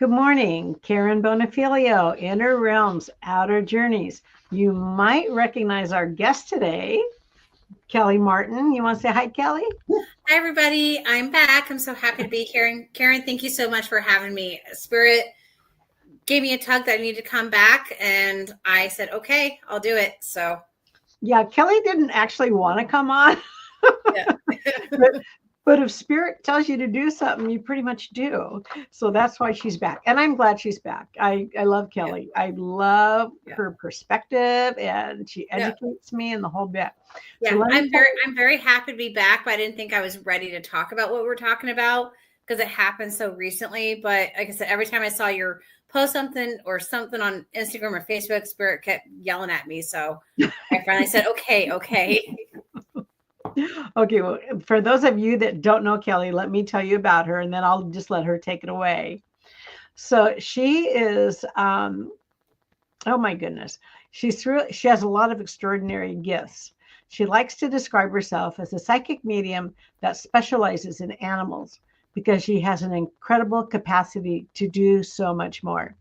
good morning. Karen Bonifilio, Inner Realms, Outer Journeys. You might recognize our guest today, Kelly Martin. You want to say hi, Kelly? Hi, everybody. I'm back. I'm so happy to be here. And Karen, thank you so much for having me. Spirit gave me a tug that I needed to come back, and I said, okay, I'll do it. So, yeah, Kelly didn't actually want to come on. yeah. But if Spirit tells you to do something, you pretty much do. So that's why she's back. And I'm glad she's back. I love Kelly. Yeah. I love her perspective, and she educates me in the whole bit. Yeah, so I'm very happy to be back, but I didn't think I was ready to talk about what we're talking about because it happened so recently. But like I said, every time I saw your post something on Instagram or Facebook, Spirit kept yelling at me. So I finally said, okay. Okay, well, for those of you that don't know Kelly, let me tell you about her, and then I'll just let her take it away. So she is, oh my goodness, she has a lot of extraordinary gifts. She likes to describe herself as a psychic medium that specializes in animals because she has an incredible capacity to do so much more.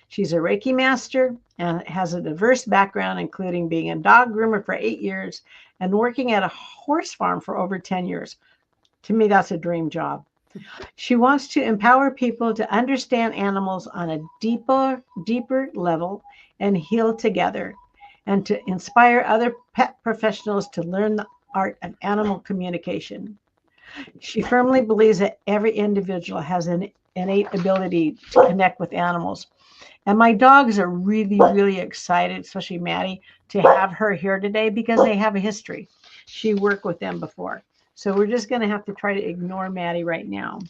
She's a Reiki master and has a diverse background, including being a dog groomer for 8 years and working at a horse farm for over 10 years. To me, that's a dream job. She wants to empower people to understand animals on a deeper level and heal together, and to inspire other pet professionals to learn the art of animal communication. She firmly believes that every individual has an innate ability to connect with animals. And my dogs are really, really excited, especially Maddie, to have her here today because they have a history. She worked with them before. So we're just going to have to try to ignore Maddie right now.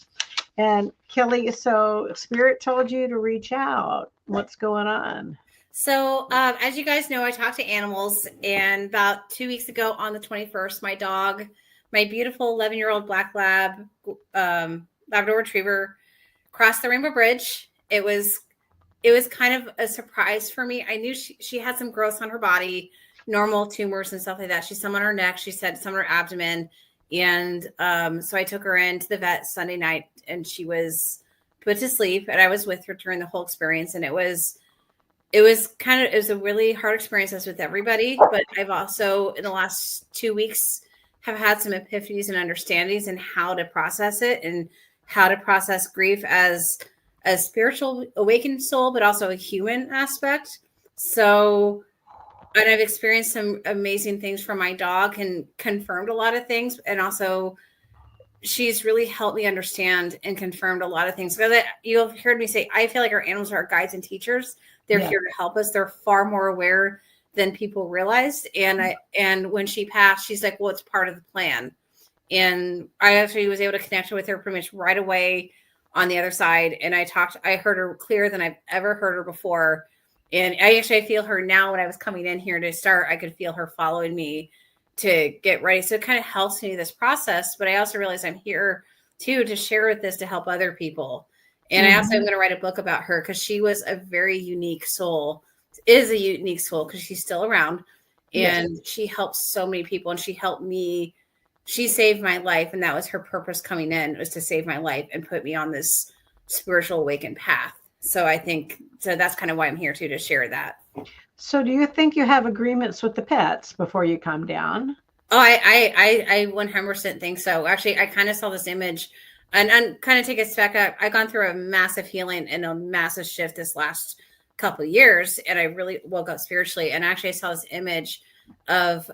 And Kelly, so Spirit told you to reach out. What's going on? So as you guys know, I talk to animals. And about 2 weeks ago on the 21st, my dog, my beautiful 11-year-old black lab, Labrador Retriever, crossed the Rainbow Bridge. It was kind of a surprise for me. I knew she had some growths on her body, normal tumors and stuff like that. She's some on her neck. She said some on her abdomen. And so I took her into the vet Sunday night, and she was put to sleep. And I was with her during the whole experience. And it was a really hard experience, as with everybody. But I've also, in the last 2 weeks, have had some epiphanies and understandings in how to process it and how to process grief as a spiritual awakened soul, but also a human aspect. So, and I've experienced some amazing things from my dog and confirmed a lot of things. And also she's really helped me understand and confirmed a lot of things. Because you've heard me say, I feel like our animals are our guides and teachers. They're here to help us. They're far more aware than people realized. And when she passed, she's like, well, it's part of the plan. And I actually was able to connect with her pretty much right away on the other side. And I heard her clearer than I've ever heard her before. And I feel her now. When I was coming in here to start, I could feel her following me to get ready. So it kind of helps me this process, but I also realize I'm here too, to share with this, to help other people. And I also am going to write a book about her because she was a very unique soul, is a unique soul because she's still around, and she helps so many people, and she helped me. She saved my life, and that was her purpose coming in, was to save my life and put me on this spiritual awakened path. So I think, so that's kind of why I'm here too, to share that. So do you think you have agreements with the pets before you come down? Oh, I 100% think so. Actually, I kind of saw this image and kind of take a step back. I've gone through a massive healing and a massive shift this last couple of years, and I really woke up spiritually. And actually I saw this image of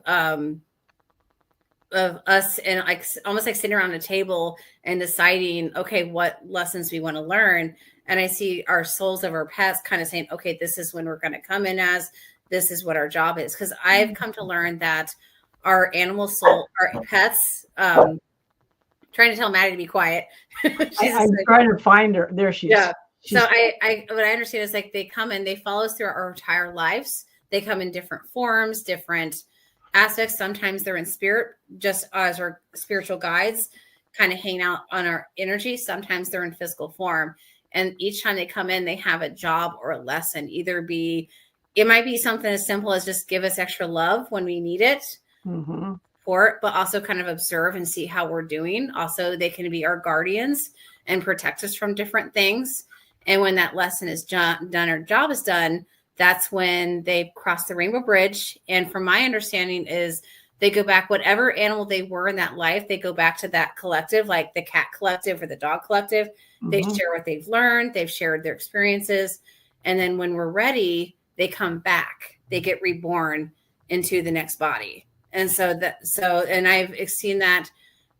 us and like almost like sitting around a table and deciding, okay, what lessons we want to learn. And I see our souls of our pets kind of saying, okay, this is when we're going to come in as, this is what our job is. Because I've come to learn that our animal soul, our pets, trying to tell Maddie to be quiet. I'm trying to find her. There she is. Yeah. So what I understand is like they come and they follow us through our entire lives. They come in different forms, different aspects. Sometimes they're in spirit, just as our spiritual guides, kind of hang out on our energy. Sometimes they're in physical form. And each time they come in, they have a job or a lesson. It might be something as simple as just give us extra love when we need it, support, but also kind of observe and see how we're doing. Also, they can be our guardians and protect us from different things. And when that lesson is done or job is done, that's when they cross the rainbow bridge. And from my understanding is they go back, whatever animal they were in that life, they go back to that collective, like the cat collective or the dog collective. They share what they've learned. They've shared their experiences. And then when we're ready, they come back, they get reborn into the next body. And and I've seen that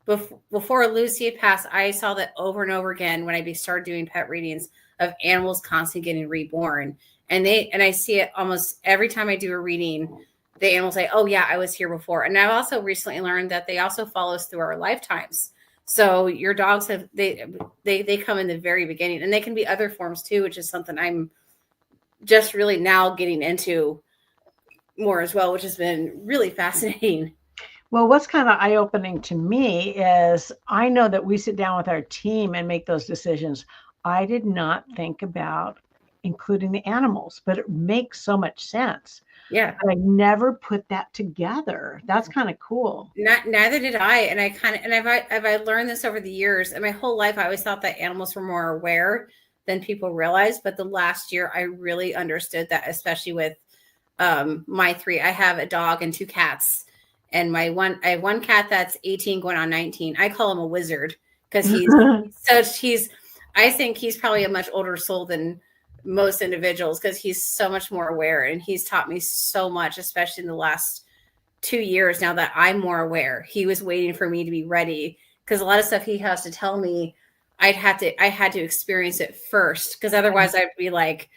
before Lucy had passed. I saw that over and over again when I started doing pet readings of animals constantly getting reborn. And I see it almost every time I do a reading. The animals say, oh yeah, I was here before. And I've also recently learned that they also follow us through our lifetimes. So your dogs they come in the very beginning, and they can be other forms too, which is something I'm just really now getting into more as well, which has been really fascinating. Well, what's kind of eye-opening to me is I know that we sit down with our team and make those decisions. I did not think about including the animals, but it makes so much sense. Yeah. But I never put that together. That's kind of cool. Neither did I. And I've learned this over the years. And my whole life, I always thought that animals were more aware than people realize. But the last year, I really understood that, especially with my three. I have a dog and two cats. And I have one cat that's 18 going on 19. I call him a wizard because I think he's probably a much older soul than most individuals because he's so much more aware, and he's taught me so much, especially in the last 2 years now that I'm more aware. He was waiting for me to be ready because a lot of stuff he has to tell me, I had to experience it first, because otherwise I'd be like,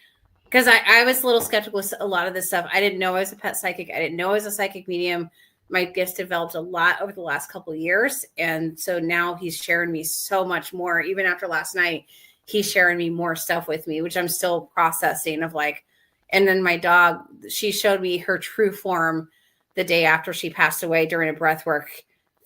because I was a little skeptical with a lot of this stuff. I didn't know I was a pet psychic. I didn't know I was a psychic medium. My gifts developed a lot over the last couple of years. And so now he's sharing me so much more. Even after last night, he's sharing me more stuff with me, which I'm still processing of like. And then my dog, she showed me her true form the day after she passed away during a breathwork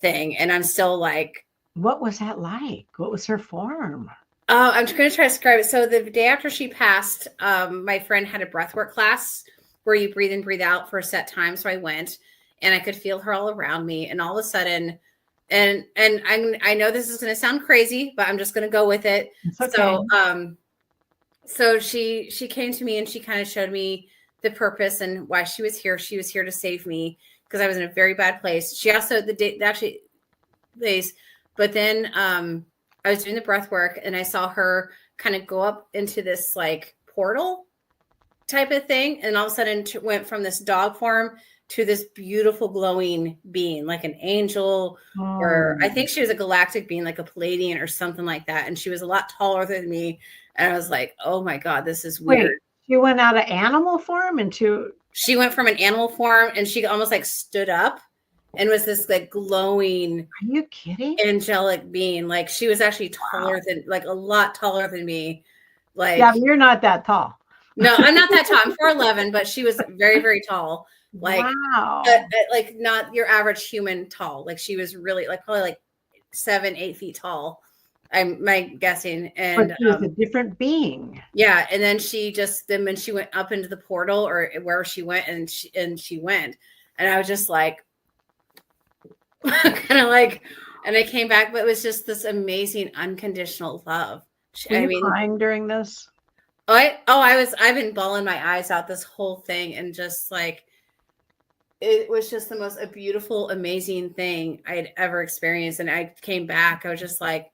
thing. And I'm still like, what was that like? What was her form? I'm going to try to describe it. So the day after she passed, my friend had a breathwork class where you breathe in, breathe out for a set time. So I went, and I could feel her all around me. And all of a sudden, and I know this is going to sound crazy, but I'm just going to go with it. Okay. So she came to me and she kind of showed me the purpose and why she was here. She was here to save me because I was in a very bad place. She also but then I was doing the breath work, and I saw her kind of go up into this like portal type of thing. And all of a sudden went from this dog form to this beautiful glowing being, like an angel, or I think she was a galactic being, like a Palladian or something like that. And she was a lot taller than me. And I was like, oh my God, this is weird. Wait, she went out of animal form into... She went from an animal form, and she almost like stood up and was this like glowing... Are you kidding? Angelic being. Like she was actually taller than, like a lot taller than me. Like, yeah, you're not that tall. No, I'm not that tall. I'm 4'11", but she was very, very tall. Like, wow. Like not your average human tall. Like she was really like probably like 7-8 feet tall. I'm guessing. And but she was a different being. Yeah. And then when she went up into the portal or where she went, and she went, and I was just like, kind of like, and I came back, but it was just this amazing unconditional love. Were you crying during this? I've been bawling my eyes out this whole thing, and just like, it was just the most beautiful, amazing thing I'd ever experienced. And I came back, I was just like,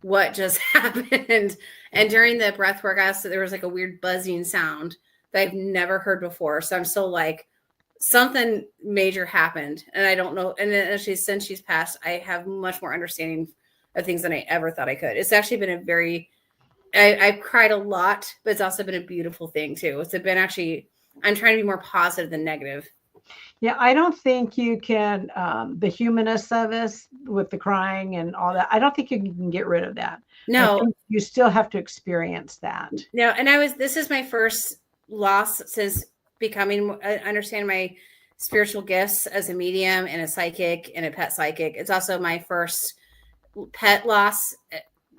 what just happened? And during the breath work, there was like a weird buzzing sound that I've never heard before. So I'm still like, something major happened, and I don't know. And then actually, since she's passed, I have much more understanding of things than I ever thought I could. It's actually been I've cried a lot, but it's also been a beautiful thing too. It's been actually, I'm trying to be more positive than negative. Yeah, I don't think you can, the humanist of us with the crying and all that, I don't think you can get rid of that. No. You still have to experience that. No, and this is my first loss since understanding my spiritual gifts as a medium and a psychic and a pet psychic. It's also my first pet loss.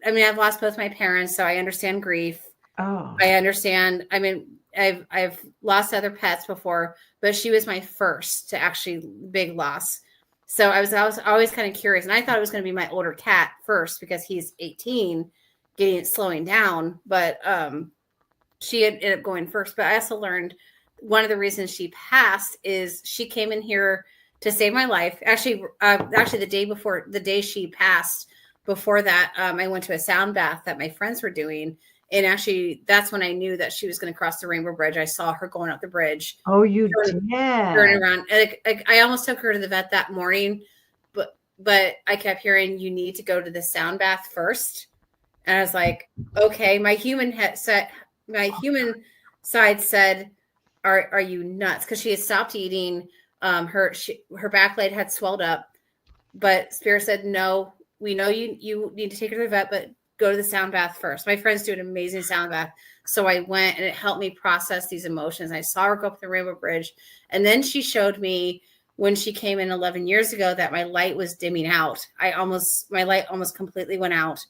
I mean, I've lost both my parents, so I understand grief. Oh. I understand. I mean, I've lost other pets before, but she was my first to actually big loss. So I was always kind of curious, and I thought it was going to be my older cat first because he's 18, slowing down, but she had ended up going first. But I also learned one of the reasons she passed is she came in here to save my life. Actually, the day she passed, before that, I went to a sound bath that my friends were doing. And actually, that's when I knew that she was going to cross the Rainbow Bridge. I saw her going up the bridge. Oh, you did. Turning around. I almost took her to the vet that morning, but I kept hearing, you need to go to the sound bath first. And I was like, okay. My human side said, are you nuts? Because she had stopped eating. Her back leg had swelled up, but Spirit said, no, we know you need to take her to the vet, but go to the sound bath first. My friends do an amazing sound bath. So I went, and it helped me process these emotions. I saw her go up the Rainbow Bridge. And then she showed me, when she came in 11 years ago, that my light was dimming out. My light almost completely went out.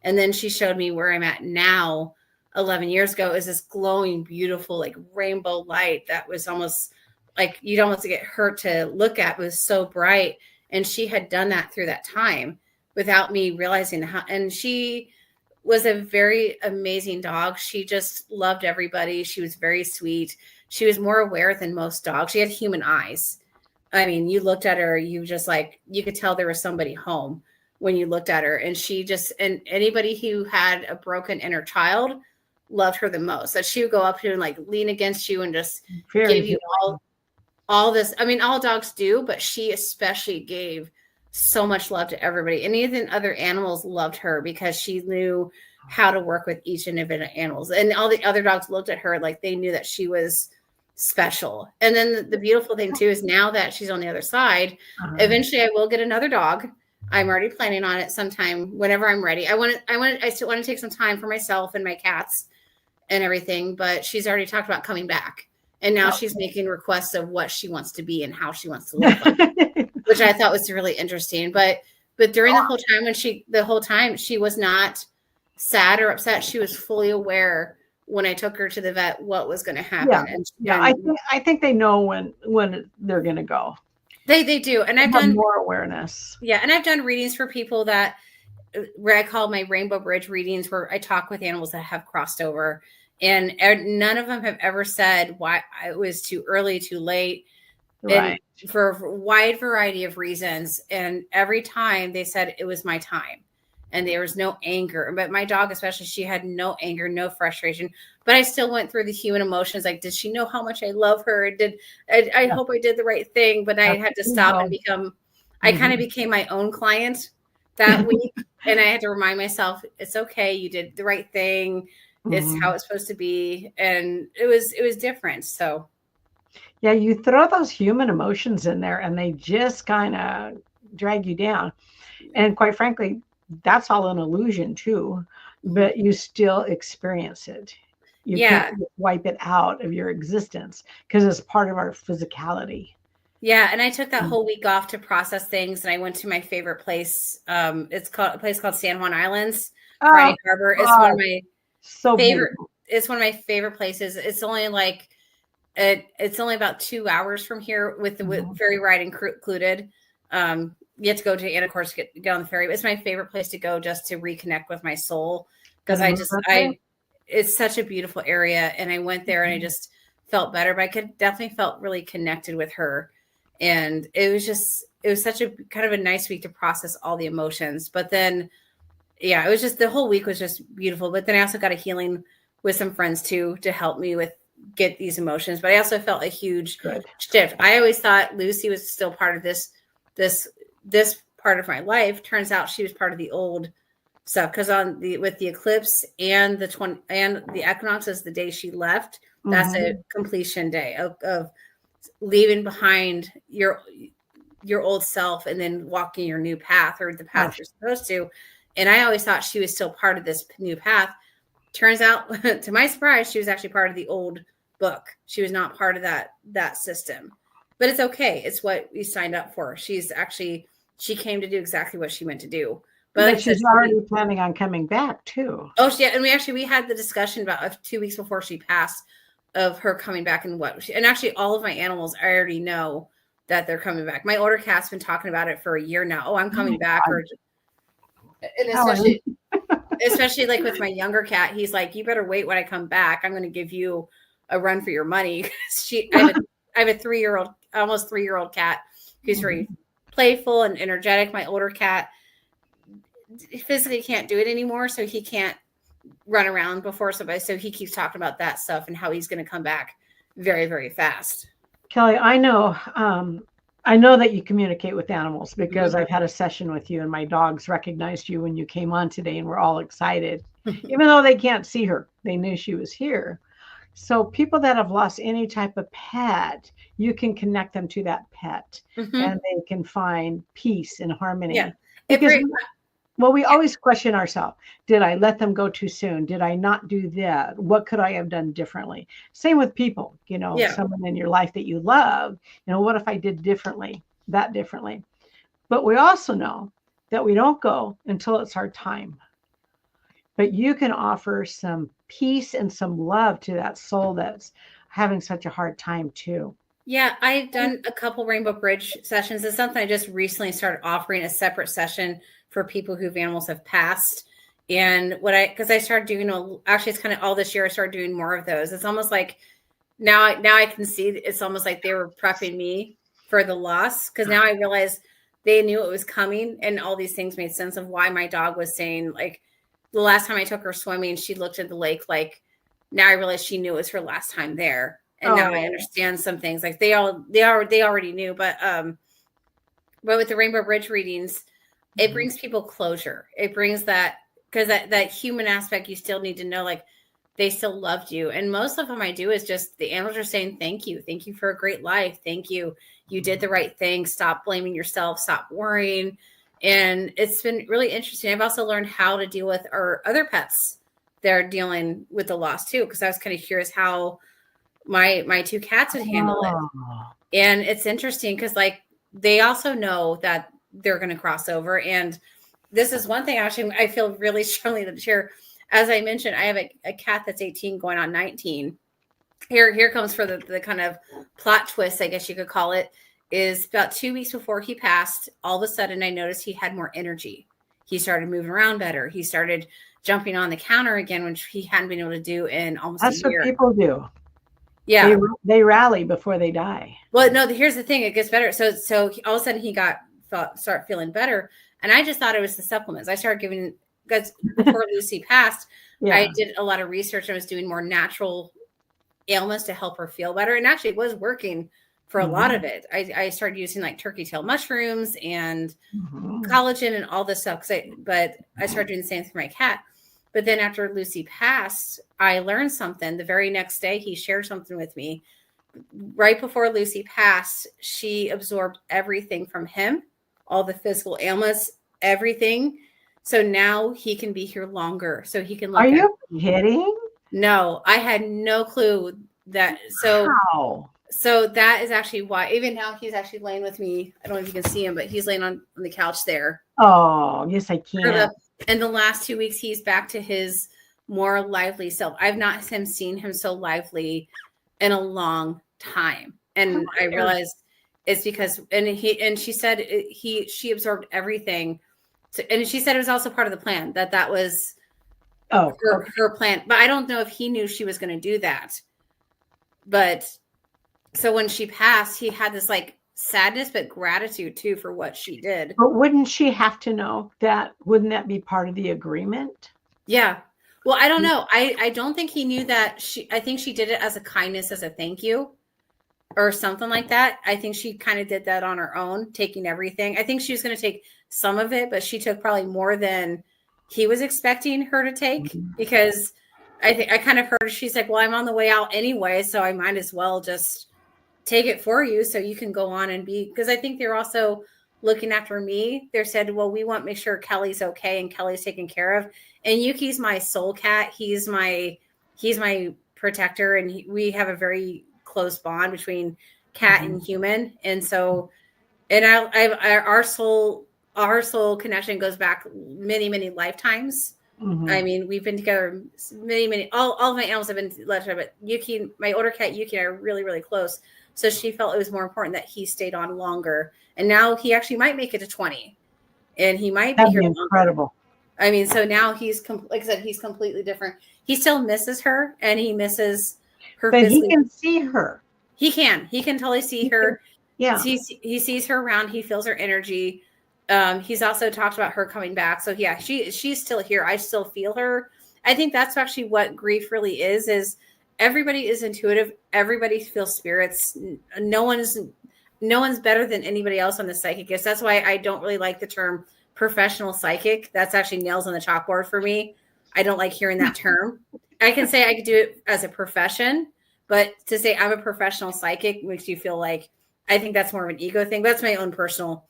And then she showed me where I'm at now, 11 years ago, is this glowing, beautiful, like rainbow light that was almost like you'd almost get hurt to look at. It was so bright. And she had done that through that time without me realizing how. And she was a very amazing dog. She just loved everybody. She was very sweet. She was more aware than most dogs. She had human eyes. I mean, you looked at her, you could tell there was somebody home when you looked at her. And and anybody who had a broken inner child loved her the most. That she would go up to and like lean against you and just give you all this. I mean, all dogs do, but she especially gave so much love to everybody. And even other animals loved her because she knew how to work with each individual animals. And all the other dogs looked at her like they knew that she was special. And then the beautiful thing too is now that she's on the other side, eventually I will get another dog. I'm already planning on it sometime whenever I'm ready. I still want to take some time for myself and my cats and everything, but she's already talked about coming back. And now she's making requests of what she wants to be and how she wants to live life, which I thought was really interesting. But during the whole time she was not sad or upset. She was fully aware when I took her to the vet what was going to happen. I think they know when they're going to go. They do. And I've done more awareness. Yeah. And I've done readings for people where I call my Rainbow Bridge readings, where I talk with animals that have crossed over. And none of them have ever said why it was too early, too late, right? And for a wide variety of reasons. And every time they said it was my time, and there was no anger. But my dog, especially, she had no anger, no frustration. But I still went through the human emotions. Like, did she know how much I love her? I hope I did the right thing? But I had to stop and become. I kind of became my own client that week, and I had to remind myself, it's okay. You did the right thing. It's how it's supposed to be. And it was different. So yeah, you throw those human emotions in there and they just kind of drag you down. And quite frankly, that's all an illusion too, but you still experience it. You can't wipe it out of your existence because it's part of our physicality. Yeah. And I took that whole week off to process things. And I went to my favorite place. It's a place called San Juan Islands, Friday Harbor. It's one of my favorite. It's one of my favorite places. It's only about 2 hours from here with the ferry ride included. You have to go to Anacortes to get on the ferry. But it's my favorite place to go just to reconnect with my soul. Because it's such a beautiful area. And I went there and I just felt better, but I definitely felt really connected with her. And it was such a kind of a nice week to process all the emotions. But then, it was just, the whole week was just beautiful. But then I also got a healing with some friends too, to help me get these emotions. But I also felt a huge shift. I always thought Lucy was still part of this part of my life. Turns out she was part of the old stuff, because with the eclipse and the equinox is the day she left. That's a completion day of leaving behind your old self and then walking your new path, or the path you're supposed to. And I always thought she was still part of this new path. Turns out, to my surprise, she was actually part of the old book. She was not part of that system. But it's okay. It's what we signed up for. She came to do exactly what she meant to do. But she's already planning on coming back too. Oh, yeah. And we had the discussion about 2 weeks before she passed of her coming back, and and actually all of my animals, I already know that they're coming back. My older cat's been talking about it for a year now. Oh, I'm coming back. especially like with my younger cat, he's like, you better wait when I come back. I'm going to give you a run for your money. I have a 3-year-old, almost 3-year-old cat who's very playful and energetic. My older cat physically can't do it anymore, so he can't run around before somebody. So he keeps talking about that stuff and how he's going to come back very, very fast. Kelly, I know that you communicate with animals because I've had a session with you and my dogs recognized you when you came on today and we're all excited. Even though they can't see her, they knew she was here. So people that have lost any type of pet, you can connect them to that pet and they can find peace and harmony. Yeah. Because we always question ourselves. Did I let them go too soon? Did I not do that? What could I have done differently? Same with people, someone in your life that you love, what if I did differently? But we also know that we don't go until it's our time. But you can offer some peace and some love to that soul that's having such a hard time too. Yeah, I've done a couple Rainbow Bridge sessions. It's something I just recently started offering, a separate session for people whose animals have passed. And because I started doing, actually it's kind of all this year, I started doing more of those. It's almost like now I can see it's almost like they were prepping me for the loss. Because now I realize they knew it was coming and all these things made sense of why my dog was saying, like, the last time I took her swimming, she looked at the lake like, now I realize she knew it was her last time there. And now I understand some things. Like they already knew. But with the Rainbow Bridge readings, it brings people closure. It brings that, because that human aspect, you still need to know, like, they still loved you. And most of them I do is just the animals are saying, thank you. Thank you for a great life. Thank you. You did the right thing. Stop blaming yourself. Stop worrying. And it's been really interesting. I've also learned how to deal with our other pets that are dealing with the loss too, because I was kind of curious how my 2 cats would handle it. And it's interesting because, like, they also know that they're going to cross over. And this is one thing actually I feel really strongly to share. As I mentioned, I have a cat that's 18 going on 19. Here comes for the kind of plot twist, I guess you could call it. Is about 2 weeks before he passed, all of a sudden I noticed he had more energy. He started moving around better. He started jumping on the counter again, which he hadn't been able to do in almost a year. That's what people do. Yeah. They rally before they die. Well, no, here's the thing. It gets better. So all of a sudden he start feeling better. And I just thought it was the supplements. I started giving, because before Lucy passed, I did a lot of research. I was doing more natural ailments to help her feel better. And actually it was working for a lot of it. I started using like turkey tail mushrooms and collagen and all this stuff. But I started doing the same for my cat. But then after Lucy passed, I learned something. The very next day, he shared something with me. Right before Lucy passed, she absorbed everything from him, all the physical ailments, everything. So now he can be here longer. So he can look. Are you kidding? No, I had no clue that. So. Wow. So that is actually why, even now he's actually laying with me. I don't know if you can see him, but he's laying on the couch there. Oh, yes, I can. In the last 2 weeks, he's back to his more lively self. I've not seen him so lively in a long time. And I realized it's because, and she said she absorbed everything. So, and she said it was also part of the plan, that was her plan. But I don't know if he knew she was going to do that. But so when she passed, he had this like sadness, but gratitude too for what she did. But wouldn't she have to know that? Wouldn't that be part of the agreement? Yeah. Well, I don't know. I don't think he knew that. I think she did it as a kindness, as a thank you or something like that. I think she kind of did that on her own, taking everything. I think she was going to take some of it, but she took probably more than he was expecting her to take, because I think I kind of heard, she's like, well, I'm on the way out anyway, so I might as well just take it for you so you can go on and be, because I think they're also looking after me. They said, well, we want to make sure Kelly's okay and Kelly's taken care of. And Yuki's my soul cat. He's my protector. And we have a very close bond between cat and human. And so, and our soul connection goes back many, many lifetimes. I mean, we've been together many, all of my animals have been together, but Yuki, my older cat, Yuki and I are really, really close. So she felt it was more important that he stayed on longer. And now he actually might make it to 20. And he might be here. Incredible. I mean, so now like I said, he's completely different. He still misses her, and he misses her. But he can see her. He can totally see her. Yeah. He sees her around. He feels her energy. He's also talked about her coming back. So yeah, she's still here. I still feel her. I think that's actually what grief really is everybody is intuitive. Everybody feels spirits. No one's better than anybody else on the psychic gifts. That's why I don't really like the term professional psychic. That's actually nails on the chalkboard for me. I don't like hearing that term. I can say I could do it as a profession, but to say I'm a professional psychic makes you feel like, I think that's more of an ego thing. That's my own personal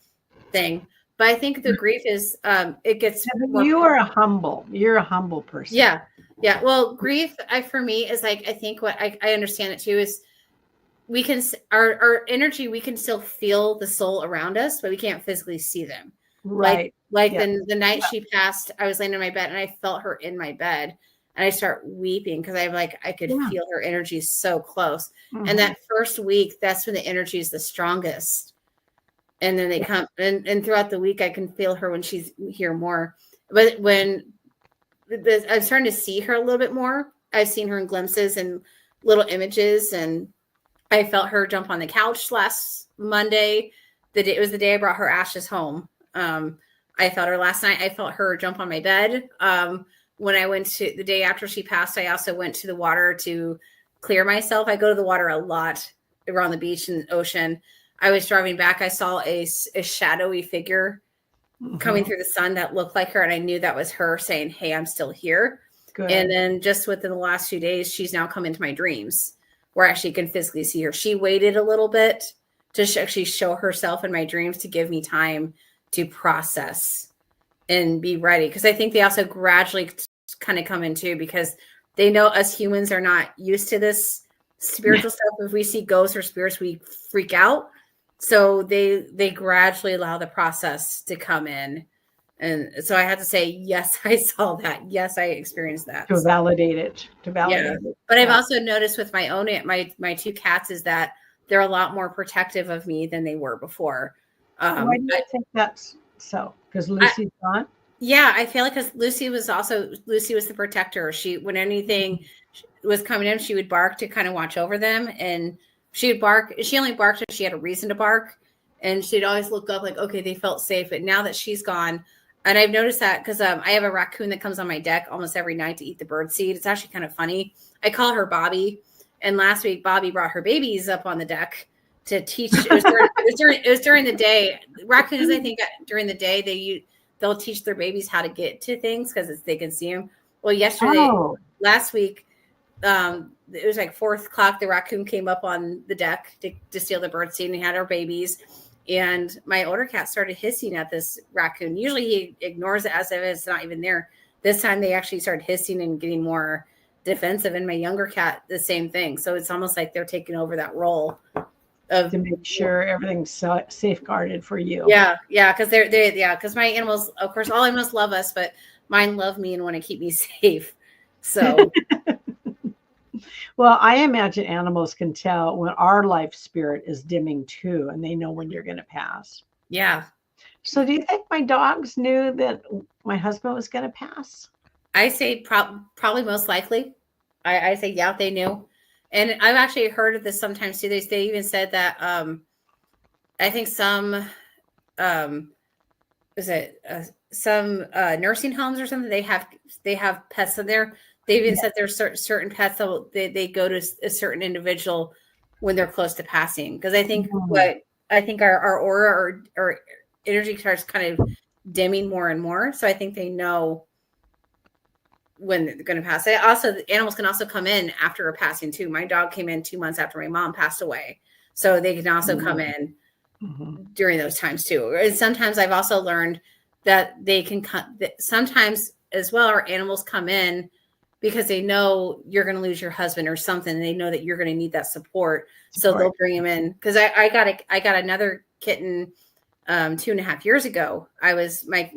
thing. But I think the grief is, it gets. You're a humble person. Yeah. Yeah. Well, grief for me is like, I think what I understand it too is we can, our energy, we can still feel the soul around us, but we can't physically see them. Right. Like the night she passed, I was laying in my bed and I felt her in my bed and I start weeping because I could feel her energy so close. Mm-hmm. And that first week, that's when the energy is the strongest. And then they come and throughout the week, I can feel her when she's here more. But when I'm starting to see her a little bit more, I've seen her in glimpses and little images. And I felt her jump on the couch last Monday. It was the day I brought her ashes home. I felt her last night. I felt her jump on my bed. When I went to the day after she passed, I also went to the water to clear myself. I go to the water a lot around the beach and the ocean. I was driving back. I saw a shadowy figure coming through the sun that looked like her. And I knew that was her saying, hey, I'm still here. Good. And then just within the last few days, she's now come into my dreams where I actually can physically see her. She waited a little bit to actually show herself in my dreams to give me time to process and be ready. Because I think they also gradually kind of come in too, because they know us humans are not used to this spiritual stuff. If we see ghosts or spirits, we freak out. So they gradually allow the process to come in. And so I had to say, yes, I saw that. Yes, I experienced that. To validate it. Yeah. But I've also noticed with my own, my two cats is that they're a lot more protective of me than they were before. Why do you think that's so? Because Lucy's gone? Yeah, I feel like because Lucy was the protector. When anything was coming in, she would bark to kind of watch over them. And she would bark. She only barked if she had a reason to bark. And she'd always look up like, okay, they felt safe. But now that she's gone, and I've noticed that because I have a raccoon that comes on my deck almost every night to eat the bird seed. It's actually kind of funny. I call her Bobby. And last week, Bobby brought her babies up on the deck to teach. It was during the day. Raccoons, I think, during the day they'll teach their babies how to get to things because they can see them. Well, last week, it was like 4 o'clock. The raccoon came up on the deck to steal the bird seed, and he had our babies. And my older cat started hissing at this raccoon. Usually he ignores it as if it's not even there. This time they actually started hissing and getting more defensive. And my younger cat, the same thing. So it's almost like they're taking over that role to make sure everything's safeguarded for you. Yeah. Because because my animals, of course, all animals love us, but mine love me and want to keep me safe. So. Well, I imagine animals can tell when our life spirit is dimming too, and they know when you're going to pass. Yeah. So do you think my dogs knew that my husband was going to pass? I say probably most likely. I say, yeah, they knew. And I've actually heard of this sometimes too. They even said that I think some some nursing homes or something, they have pets in there. They even said there's certain pets that they go to a certain individual when they're close to passing. Because I think our aura or energy starts kind of dimming more and more. So I think they know when they're going to pass. The animals can also come in after a passing too. My dog came in 2 months after my mom passed away. So they can also come in during those times too. And sometimes I've also learned that they can sometimes as well, our animals come in because they know you're going to lose your husband or something. And they know that you're going to need that support. So they'll bring him in. Cause I got another kitten 2.5 years ago. I was my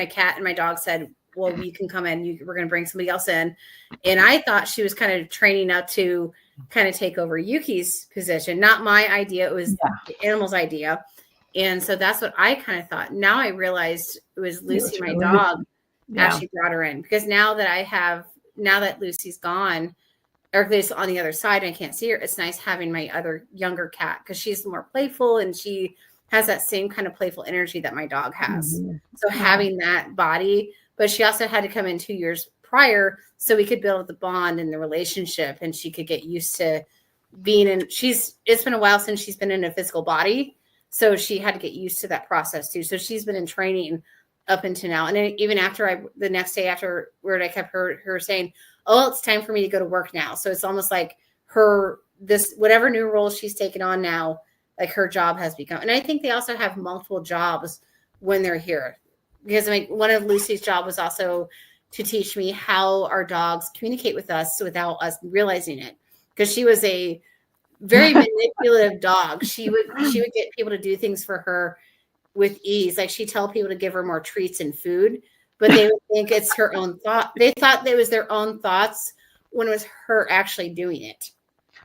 cat and my dog said, well, you can come in, we're going to bring somebody else in. And I thought she was kind of training up to kind of take over Yuki's position. Not my idea. It was the animal's idea. And so that's what I kind of thought. Now I realized it was Lucy, my dog. actually brought her in, because now that Lucy's gone, or at least on the other side, I can't see her. It's nice having my other younger cat, because she's more playful and she has that same kind of playful energy that my dog has. So having that body, but she also had to come in 2 years prior so we could build the bond and the relationship, and she could get used to being in, it's been a while since she's been in a physical body. So she had to get used to that process too. So she's been in training up until now. And then even after the next day after where I kept her saying, oh, it's time for me to go to work now. So it's almost like whatever new role she's taken on now, like her job has become. And I think they also have multiple jobs when they're here, because one of Lucy's job was also to teach me how our dogs communicate with us without us realizing it. Because she was a very manipulative dog. She would get people to do things for her with ease. Like she'd tell people to give her more treats and food, but they would think it's her own thought. They thought it was their own thoughts when it was her actually doing it.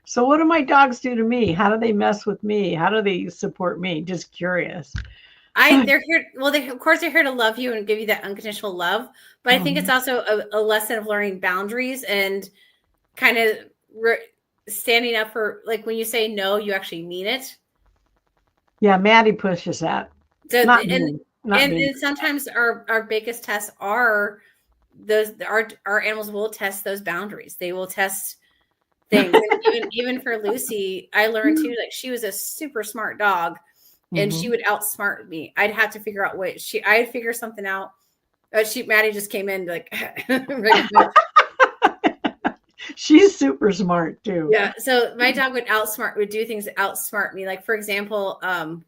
So what do my dogs do to me? How do they mess with me? How do they support me? Just curious. They're here. Well, of course they're here to love you and give you that unconditional love. But I think it's also a lesson of learning boundaries and kind of standing up for, like, when you say no, you actually mean it. Yeah, Maddie pushes that. So, and sometimes our biggest tests are those. Our animals will test those boundaries. They will test things. even for Lucy, I learned too. Like, she was a super smart dog, and she would outsmart me. I'd have to figure out I'd figure something out. Maddie just came in like. She's super smart too. Yeah. So my dog would do things to outsmart me. Like, for example,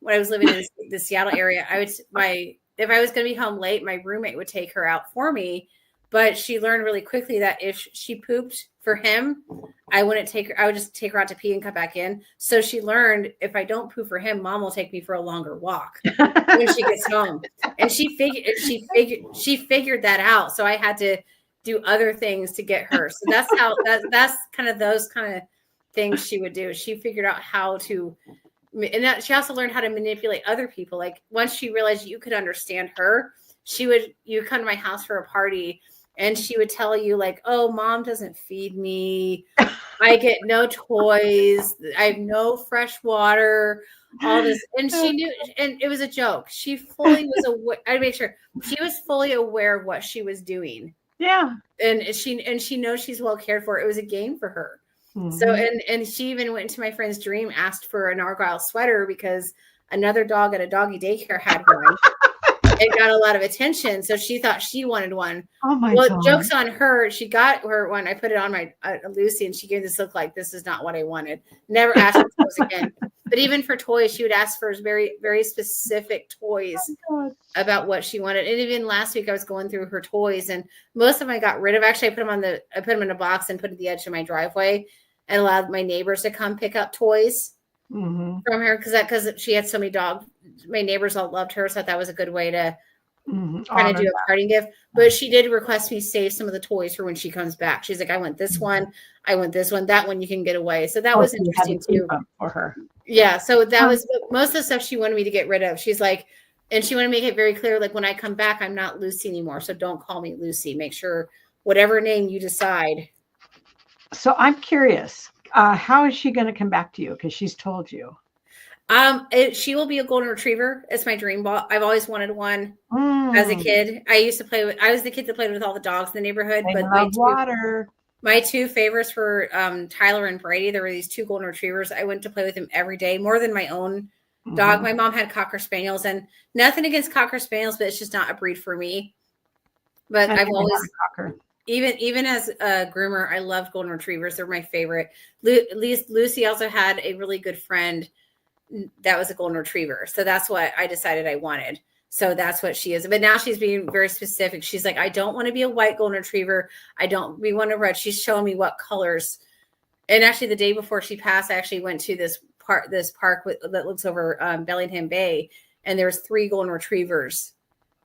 when I was living in the Seattle area, if I was going to be home late, my roommate would take her out for me. But she learned really quickly that if she pooped for him, I wouldn't take her. I would just take her out to pee and come back in. So she learned, if I don't poop for him, Mom will take me for a longer walk when she gets home. And she figured that out. So I had to do other things to get her. So that's kind of those kind of things she would do. She figured out how to, and that she also learned how to manipulate other people. Like, once she realized you could understand her, you come to my house for a party, and she would tell you, like, oh, Mom doesn't feed me. I get no toys. I have no fresh water, all this. And she knew, and it was a joke. She fully was aware. I'd make sure she was fully aware of what she was doing. Yeah. And she knows she's well cared for. It was a game for her. So, and she even went into my friend's dream, asked for an Argyle sweater because another dog at a doggy daycare had one. It got a lot of attention, so she thought she wanted one. Oh my God. Joke's on her. She got her one. I put it on my Lucy, and she gave this look like, this is not what I wanted. Never asked for toys again. But even for toys, she would ask for very, very specific toys about what she wanted. And even last week, I was going through her toys, and most of them I got rid of. Actually, I put them in a box and put it at the edge of my driveway, and allowed my neighbors to come pick up toys from her, because she had so many dogs. My neighbors all loved her, so that was a good way to kind of do a parting gift. But she did request me save some of the toys for when she comes back. She's like, I want this one, I want this one, that one you can get away. So that was interesting too for her. Yeah, so that was most of the stuff she wanted me to get rid of. She's like, and she wanted to make it very clear, like, when I come back, I'm not Lucy anymore, so don't call me Lucy. Make sure whatever name you decide. So I'm curious, how is she going to come back to you? Because she's told you. She will be a golden retriever. It's my dream ball. I've always wanted one as a kid. I was the kid that played with all the dogs in the neighborhood. But my two favorites were Tyler and Brady. There were these two golden retrievers. I went to play with them every day, more than my own dog. My mom had Cocker Spaniels, and nothing against Cocker Spaniels, but it's just not a breed for me. But I've always even as a groomer, I love golden retrievers. They're my favorite. Lucy also had a really good friend that was a golden retriever. So that's what I decided I wanted. So that's what she is. But now she's being very specific. She's like, I don't want to be a white golden retriever. We want a red. She's showing me what colors. And actually the day before she passed, I actually went to this park that looks over Bellingham Bay. And there's 3 golden retrievers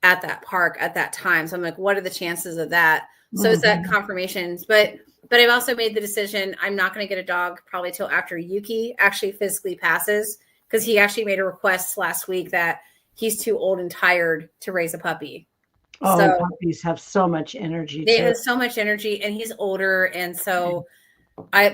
at that park at that time. So I'm like, what are the chances of that? So it's that confirmation. But I've also made the decision, I'm not going to get a dog probably till after Yuki actually physically passes. Because he actually made a request last week that he's too old and tired to raise a puppy. Oh, and So puppies have so much energy they too. have so much energy, and he's older, and so I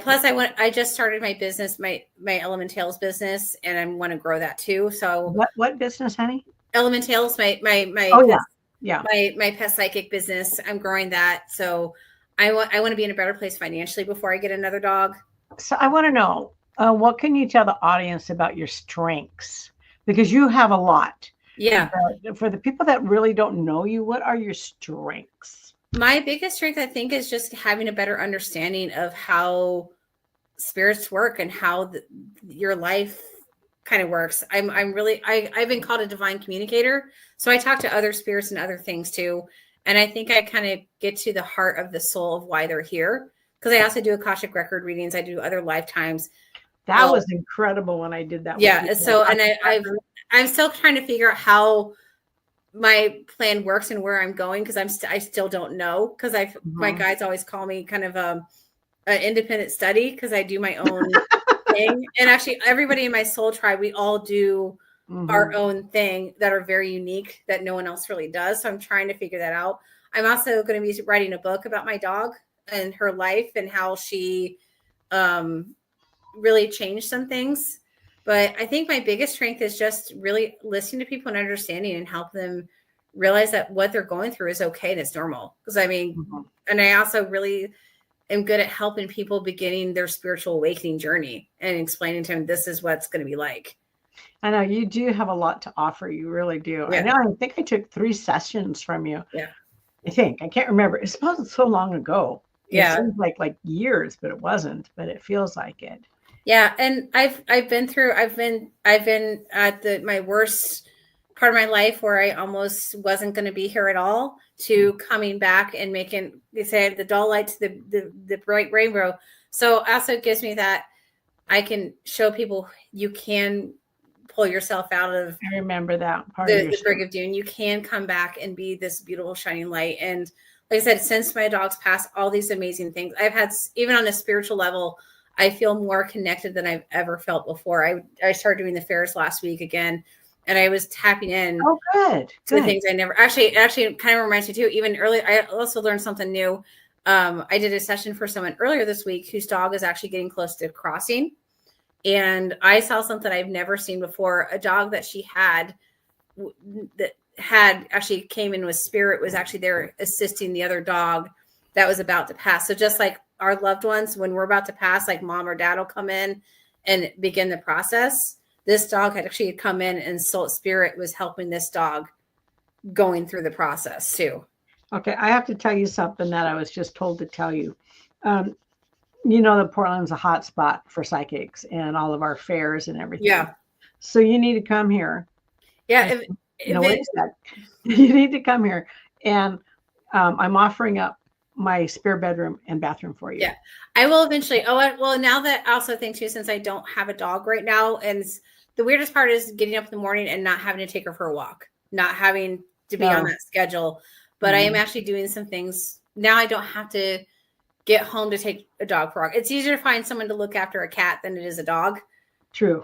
just started my business, my Elementails business, and I want to grow that too. So What business, honey? Elementails, my Oh pet, yeah, yeah. my pet psychic business. I'm growing that. So I want to be in a better place financially before I get another dog. So I want to know, what can you tell the audience about your strengths? Because you have a lot. Yeah. But for the people that really don't know you, what are your strengths? My biggest strength, I think, is just having a better understanding of how spirits work and how your life kind of works. I'm really, I've been called a divine communicator. So I talk to other spirits and other things too. And I think I kind of get to the heart of the soul of why they're here. Because I also do Akashic record readings. I do other lifetimes. That was incredible when I did that with you. Yeah. So, and I'm still trying to figure out how my plan works and where I'm going, because I still don't know, because my guides always call me kind of an independent study, because I do my own thing. And actually, everybody in my soul tribe, we all do our own thing that are very unique that no one else really does. So I'm trying to figure that out. I'm also going to be writing a book about my dog and her life and how she really changed some things. But I think my biggest strength is just really listening to people and understanding and help them realize that what they're going through is okay and it's normal. Because I mean, and I also really am good at helping people beginning their spiritual awakening journey and explaining to them this is what it's going to be like. I know you do have a lot to offer. You really do. Yeah. I know. I think I took 3 sessions from you. Yeah. I think I can't remember. It's supposed so long ago. Yeah. It seems like years, but it wasn't. But it feels like it. Yeah, and I've been at my worst part of my life where I almost wasn't going to be here at all, to coming back and making, they say, the dull light to the bright rainbow. So also gives me that I can show people you can pull yourself out of I remember that part the brig of doom. You can come back and be this beautiful shining light. And like I said, since my dog's passed, all these amazing things I've had, even on a spiritual level, I feel more connected than I've ever felt before. I started doing the fairs last week again, and I was tapping in. Oh, good. To the things I never actually kind of reminds me too. Even earlier, I also learned something new. I did a session for someone earlier this week whose dog is actually getting close to crossing, and I saw something I've never seen before. A dog that she had that had actually came in with spirit was actually there assisting the other dog that was about to pass. So just like our loved ones, when we're about to pass, like mom or dad will come in and begin the process. This dog had actually come in, and soul spirit was helping this dog going through the process too. Okay, I have to tell you something that I was just told to tell you. You know that Portland's a hot spot for psychics and all of our fairs and everything. Yeah. So you need to come here. Yeah. You need to come here, and I'm offering up my spare bedroom and bathroom for you. Yeah, I will eventually. Well, now that I also think too, since I don't have a dog right now, and the weirdest part is getting up in the morning and not having to take her for a walk, not having to be on that schedule. But I am actually doing some things now. I don't have to get home to take a dog for a walk. It's easier to find someone to look after a cat than it is a dog. True.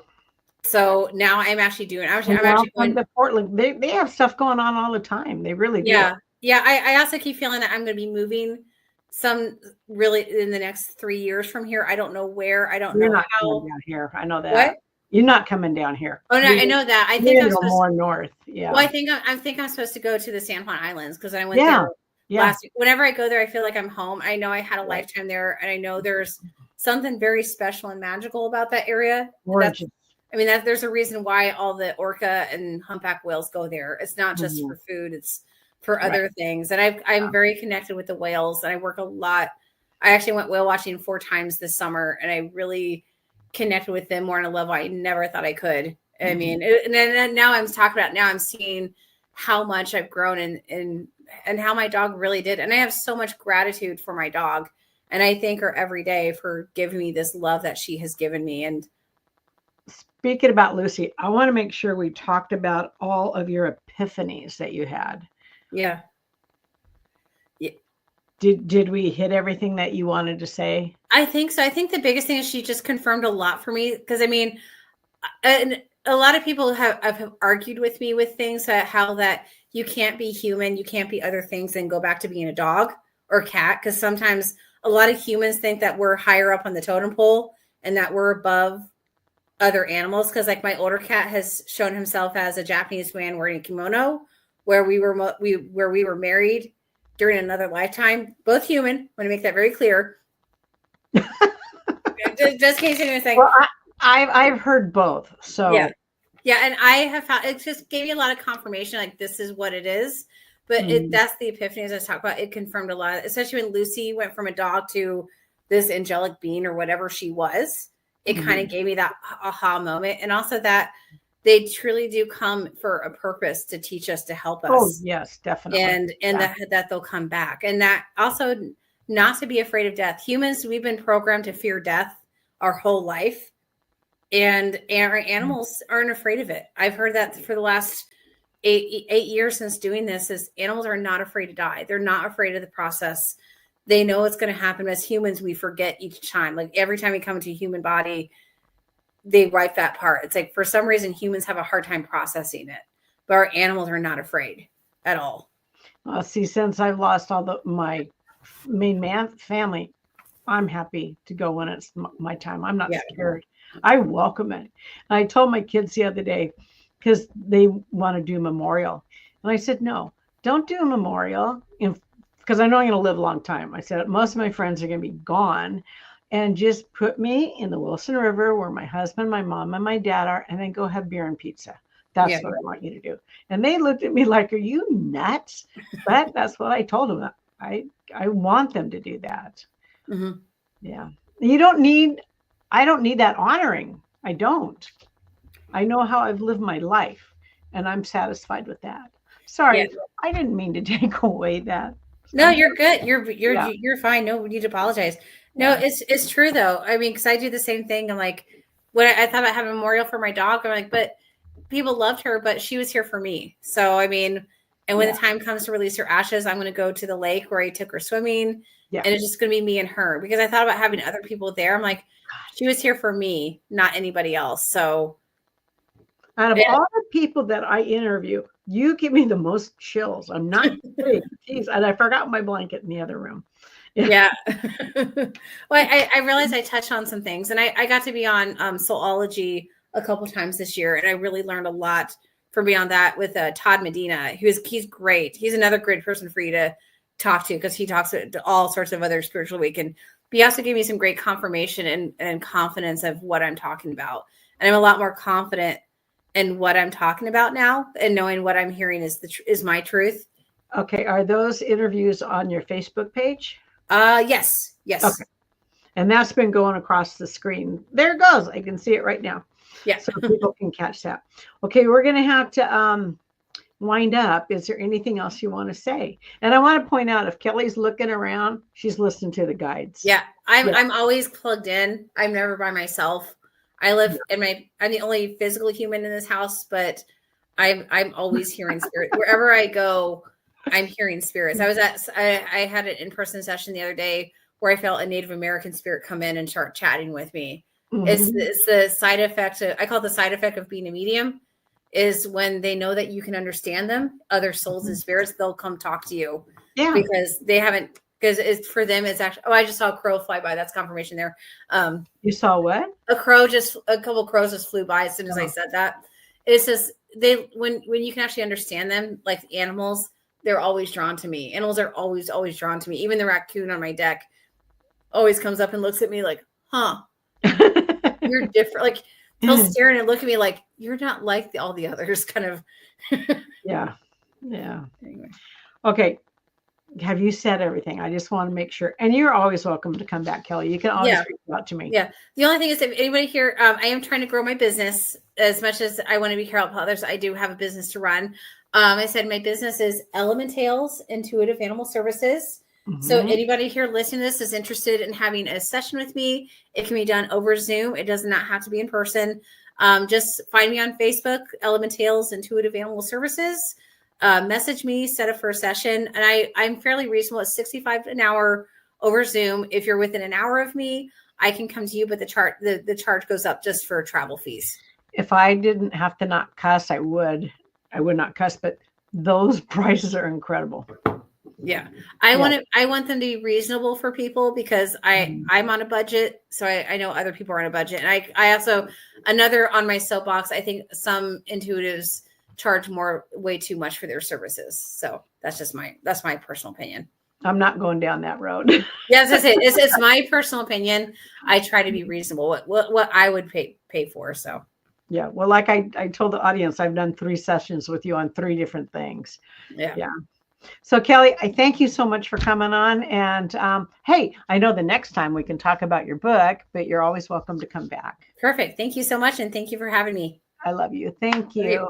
So now I'm actually doing. I'm actually going to Portland. They have stuff going on all the time. They really do. Yeah. Yeah, I also keep feeling that I'm going to be moving some really in the next 3 years from here. I don't know where. I don't know not how. Coming down here. I know that. What? You're not coming down here. Oh no, I know that. I think I'm supposed more north. Yeah. Well, I think I'm supposed to go to the San Juan Islands because I went there last week. Whenever I go there, I feel like I'm home. I know I had a lifetime there, and I know there's something very special and magical about that area. There's a reason why all the orca and humpback whales go there. It's not just for food. It's for other things. And I'm very connected with the whales, and I work a lot. I actually went whale watching 4 times this summer, and I really connected with them more on a level I never thought I could. I mean, and then now I'm seeing how much I've grown and how my dog really did. And I have so much gratitude for my dog. And I thank her every day for giving me this love that she has given me. And speaking about Lucy, I want to make sure we talked about all of your epiphanies that you had. Yeah. Did we hit everything that you wanted to say? I think so. I think the biggest thing is she just confirmed a lot for me. Because I mean, and a lot of people have argued with me with things how that you can't be human, you can't be other things and go back to being a dog or cat. Because sometimes a lot of humans think that we're higher up on the totem pole and that we're above other animals. Because like my older cat has shown himself as a Japanese man wearing a kimono, where we were married during another lifetime, both human. I want to make that very clear. just in case anyone's like, well, I've heard both. So yeah, and I have found it just gave me a lot of confirmation, like this is what it is. But that's the epiphanies I was talking about. It confirmed a lot, especially when Lucy went from a dog to this angelic being or whatever she was. It kind of gave me that aha moment, and also that they truly do come for a purpose to teach us, to help us. Oh yes, definitely. And that they'll come back, and that also not to be afraid of death. Humans, we've been programmed to fear death our whole life. And our animals aren't afraid of it. I've heard that for the last eight years since doing this, is animals are not afraid to die. They're not afraid of the process. They know it's going to happen. As humans, we forget each time. Like every time we come into a human body, they wipe that part. It's like for some reason humans have a hard time processing it, but our animals are not afraid at all. See, since I've lost all my main family, I'm happy to go when it's my time. I'm not scared. I welcome it. And I told my kids the other day, because they want to do a memorial. And I said, no, don't do a memorial, because I know I'm going to live a long time. I said, most of my friends are going to be gone. And just put me in the Wilson River where my husband, my mom, and my dad are, and then go have beer and pizza. That's what I want you to do. And they looked at me like, are you nuts? But that's what I told them. I want them to do that. Mm-hmm. Yeah. I don't need that honoring. I don't. I know how I've lived my life, and I'm satisfied with that. Sorry, I didn't mean to take away that. No, you're good. You're fine. No need to apologize. No, it's true though. I mean, because I do the same thing. I'm like, when I thought about having a memorial for my dog, I'm like, but people loved her, but she was here for me. So I mean, and when the time comes to release her ashes, I'm going to go to the lake where I took her swimming, and it's just going to be me and her. Because I thought about having other people there. I'm like, she was here for me, not anybody else. So out of all the people that I interview, you give me the most chills. I'm not kidding. Jeez, and I forgot my blanket in the other room. Yeah. Well, I realized I touched on some things, and I got to be on Soulology a couple times this year, and I really learned a lot from being on that with Todd Medina. He's great. He's another great person for you to talk to, because he talks to all sorts of other spiritual weekend. But he also gave me some great confirmation and confidence of what I'm talking about. And I'm a lot more confident in what I'm talking about now, and knowing what I'm hearing is my truth. Okay. Are those interviews on your Facebook page? Yes. Okay. And that's been going across the screen. There it goes. I can see it right now. Yeah. So people can catch that. Okay. We're going to have to wind up. Is there anything else you want to say? And I want to point out, if Kelly's looking around, she's listening to the guides. Yeah. I'm always plugged in. I'm never by myself. I live I'm the only physical human in this house, but I'm always hearing spirit. Wherever I go, I'm hearing spirits. I had an in-person session the other day where I felt a Native American spirit come in and start chatting with me. Mm-hmm. It's the side effect. I call it the side effect of being a medium, is when they know that you can understand them, other souls and spirits, they'll come talk to you. Yeah. Because they haven't, because it's for them, it's actually, I just saw a crow fly by. That's confirmation there. You saw what? A couple crows just flew by as soon as I said that. It's just, when you can actually understand them, like the animals, they're always drawn to me. Animals are always drawn to me. Even the raccoon on my deck always comes up and looks at me like, huh, you're different. Like he'll stare and look at me like, you're not like all the others, kind of. Yeah. Anyway. Okay. Have you said everything? I just want to make sure. And you're always welcome to come back, Kelly. You can always reach out to me. Yeah. The only thing is, if anybody here, I am trying to grow my business as much as I want to be here help others. I do have a business to run. I said my business is Elementails Intuitive Animal Services. Mm-hmm. So anybody here listening to this is interested in having a session with me, it can be done over Zoom. It does not have to be in person. Just find me on Facebook, Elementails Intuitive Animal Services. Message me, set up for a session. And I'm fairly reasonable. It's $65 an hour over Zoom. If you're within an hour of me, I can come to you, but the charge goes up just for travel fees. if I didn't have to not cuss, I would not cuss, but those prices are incredible. Yeah. I want them to be reasonable for people because I'm on a budget. So I know other people are on a budget. And I also, another on my soapbox, I think some intuitives charge way too much for their services. So that's my personal opinion. I'm not going down that road. Yes, it's my personal opinion. I try to be reasonable what I would pay for. So yeah. Well, like I told the audience, I've done 3 sessions with you on 3 different things. Yeah. So Kelly, I thank you so much for coming on. And hey, I know the next time we can talk about your book, but you're always welcome to come back. Perfect. Thank you so much. And thank you for having me. I love you. Thank you.